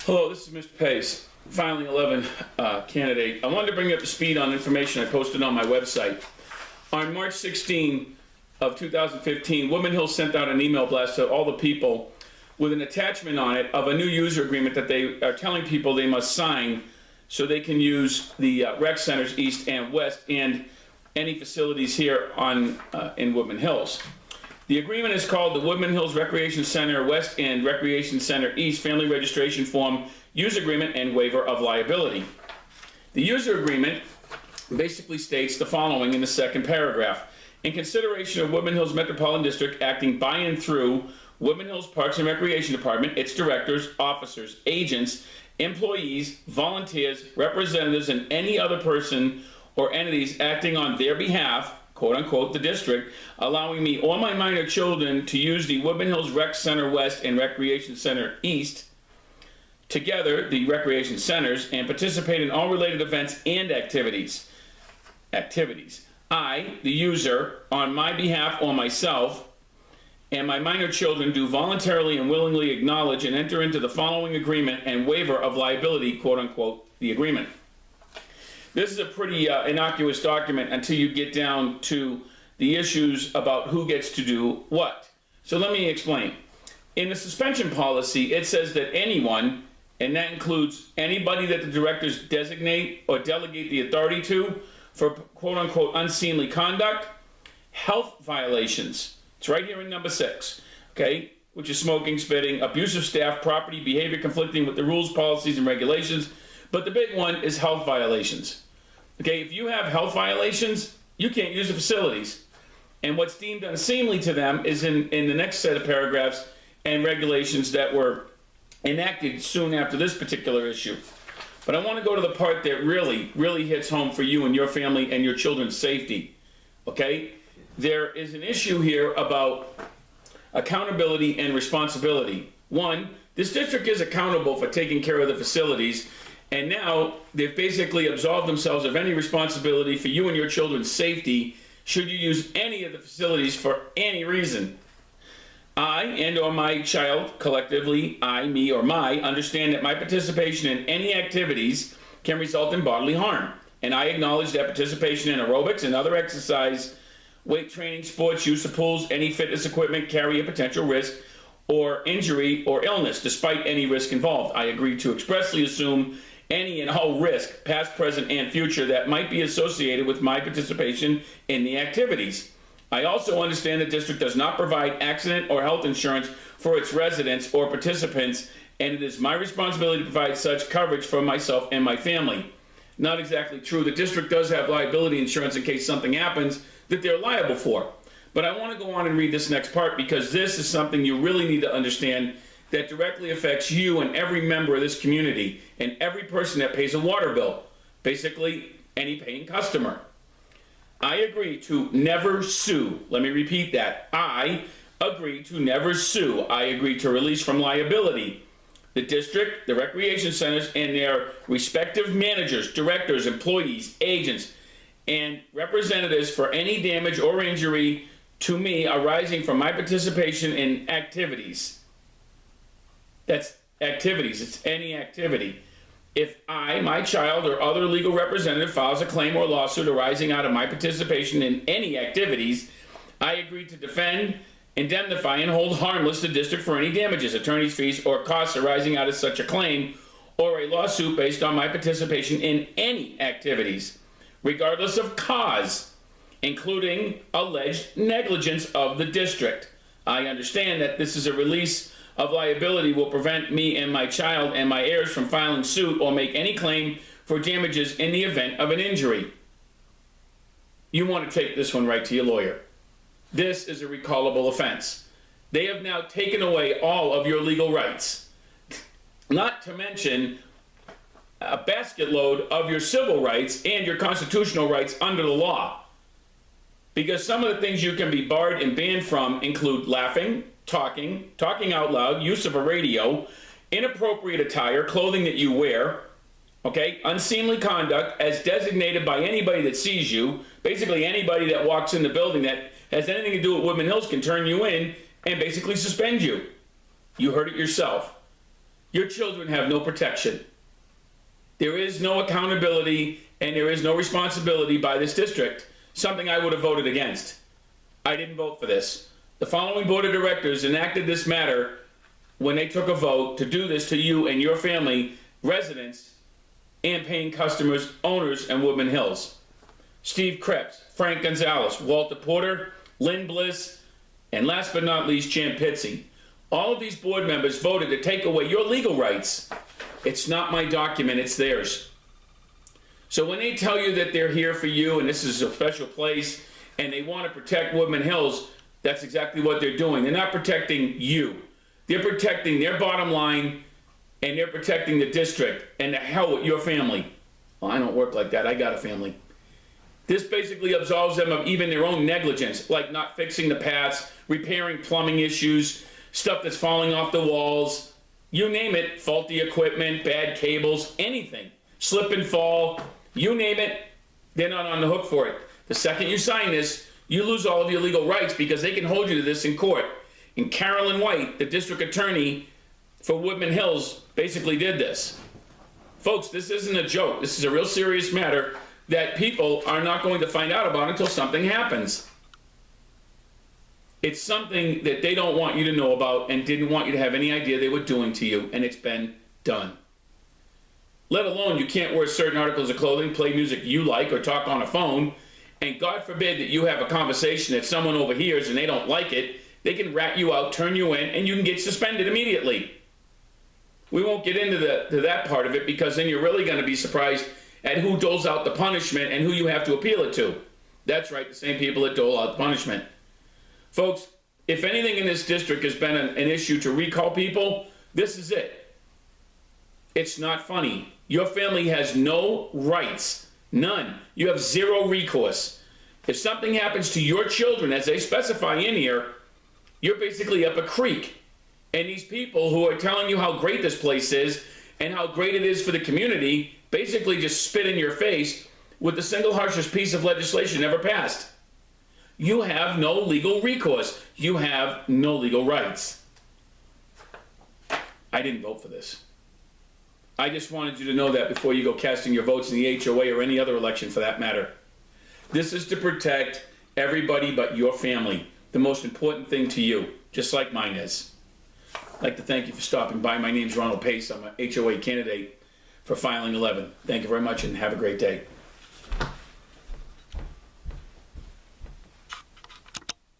Hello, this is Mr. Pace, Filing 11 candidate. I wanted to bring you up to speed on information I posted on my website. On March 16 of 2015, Woodmen Hills sent out an email blast to all the people with an attachment on it of a new user agreement that they are telling people they must sign so they can use the rec centers east and west and any facilities here in Woodmen Hills. The agreement is called the Woodmen Hills Recreation Center West and Recreation Center East Family Registration Form User Agreement and Waiver of Liability. The user agreement basically states the following in the second paragraph. In consideration of Woodmen Hills Metropolitan District acting by and through Woodmen Hills Parks and Recreation Department, its directors, officers, agents, employees, volunteers, representatives, and any other person or entities acting on their behalf, quote unquote, the district, allowing me or my minor children to use the Woodmen Hills Rec Center West and Recreation Center East, together the recreation centers, and participate in all related events and activities. I, the user, on my behalf or myself, and my minor children do voluntarily and willingly acknowledge and enter into the following agreement and waiver of liability, quote unquote, the agreement. This is a pretty innocuous document until you get down to the issues about who gets to do what. So let me explain. In the suspension policy, it says that anyone, and that includes anybody that the directors designate or delegate the authority to for quote unquote unseemly conduct, health violations. It's right here in number 6, okay, which is smoking, spitting, abusive staff, property, behavior conflicting with the rules, policies, and regulations. But the big one is health violations. Okay, if you have health violations, you can't use the facilities. And what's deemed unseemly to them is in the next set of paragraphs and regulations that were enacted soon after this particular issue. But I want to go to the part that really hits home for you and your family and your children's safety. Okay? There is an issue here about accountability and responsibility. One, this district is accountable for taking care of the facilities, and now they've basically absolved themselves of any responsibility for you and your children's safety should you use any of the facilities for any reason. I and or my child, collectively, I, me, or my, understand that my participation in any activities can result in bodily harm. And I acknowledge that participation in aerobics and other exercise, weight training, sports, use of pools, any fitness equipment carry a potential risk or injury or illness, despite any risk involved. I agree to expressly assume any and all risk, past, present, and future, that might be associated with my participation in the activities. I also understand the district does not provide accident or health insurance for its residents or participants, and it is my responsibility to provide such coverage for myself and my family. Not exactly true. The district does have liability insurance in case something happens that they're liable for. But I want to go on and read this next part because this is something you really need to understand that directly affects you and every member of this community and every person that pays a water bill, basically any paying customer. I agree to never sue. Let me repeat that. I agree to never sue. I agree to release from liability the district, the recreation centers, and their respective managers, directors, employees, agents, and representatives for any damage or injury to me arising from my participation in activities. That's activities. It's any activity. If I, my child, or other legal representative files a claim or lawsuit arising out of my participation in any activities, I agree to defend, indemnify, and hold harmless the district for any damages, attorney's fees, or costs arising out of such a claim or a lawsuit based on my participation in any activities, regardless of cause, including alleged negligence of the district. I understand that this is a release of liability will prevent me and my child and my heirs from filing suit or make any claim for damages in the event of an injury. You want to take this one right to your lawyer. This is a recallable offense. They have now taken away all of your legal rights, not to mention a basket load of your civil rights and your constitutional rights under the law. Because some of the things you can be barred and banned from include laughing, talking out loud, use of a radio, inappropriate attire, clothing that you wear, okay, unseemly conduct as designated by anybody that sees you. Basically anybody that walks in the building that has anything to do with Woodmen Hills can turn you in and basically suspend you. You heard it yourself. your children have no protection. There is no accountability and there is no responsibility by this district, something I would have voted against. I didn't vote for this. The following board of directors enacted this matter when they took a vote to do this to you and your family, residents, and paying customers, owners, and Woodmen Hills. Steve Krebs, Frank Gonzalez, Walter Porter, Lynn Bliss, and last but not least, Jan Pitsy. All of these board members voted to take away your legal rights. It's not my document, it's theirs. So when they tell you that they're here for you and this is a special place and they want to protect Woodmen Hills, that's exactly what they're doing. They're not protecting you. They're protecting their bottom line and they're protecting the district and the hell with your family. Well, I don't work like that. I got a family. This basically absolves them of even their own negligence, like not fixing the paths, repairing plumbing issues, stuff that's falling off the walls, you name it, faulty equipment, bad cables, anything, slip and fall, you name it, they're not on the hook for it. The second you sign this, you lose all of your legal rights because they can hold you to this in court. And Carolyn White, the district attorney for Woodmen Hills, basically did this. Folks, this isn't a joke. This is a real serious matter that people are not going to find out about until something happens. It's something that they don't want you to know about and didn't want you to have any idea they were doing to you, and it's been done. Let alone you can't wear certain articles of clothing, play music you like, or talk on a phone, and God forbid that you have a conversation that someone overhears and they don't like it, they can rat you out, turn you in, and you can get suspended immediately. We won't get into that part of it because then you're really going to be surprised at who doles out the punishment and who you have to appeal it to. That's right, the same people that dole out the punishment. Folks, if anything in this district has been an issue to recall people, this is it. It's not funny. Your family has no rights. None. You have zero recourse. If something happens to your children, as they specify in here, you're basically up a creek. And these people who are telling you how great this place is and how great it is for the community basically just spit in your face with the single harshest piece of legislation ever passed. You have no legal recourse. You have no legal rights. I didn't vote for this. I just wanted you to know that before you go casting your votes in the HOA or any other election for that matter. This is to protect everybody but your family, the most important thing to you, just like mine is. I'd like to thank you for stopping by. My name's Ronald Pace. I'm an HOA candidate for filing 11. Thank you very much and have a great day.